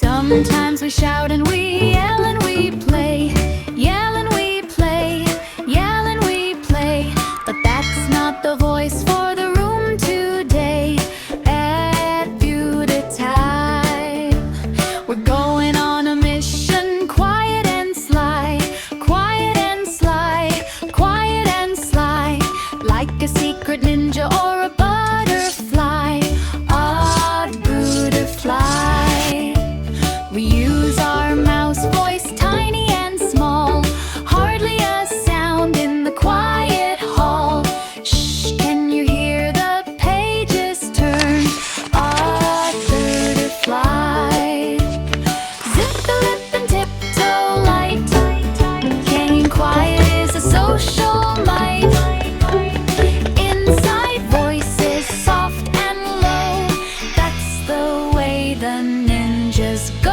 Sometimes we shout and we yell and we play, yell and we play, yell and we play. But that's not the voice for the room today. At beauty time, we're going on a mission, quiet and sly, quiet and sly, quiet and sly, like a secret ninja or a butterfly, a butterfly. We use our mouse voice, tiny and small, hardly a sound in the quiet hall. Shh, can you hear the pages turn? A butterfly. Zip the lip and tiptoe light. Being quiet is a social might. Inside voices soft and low. That's the way the ninjas go.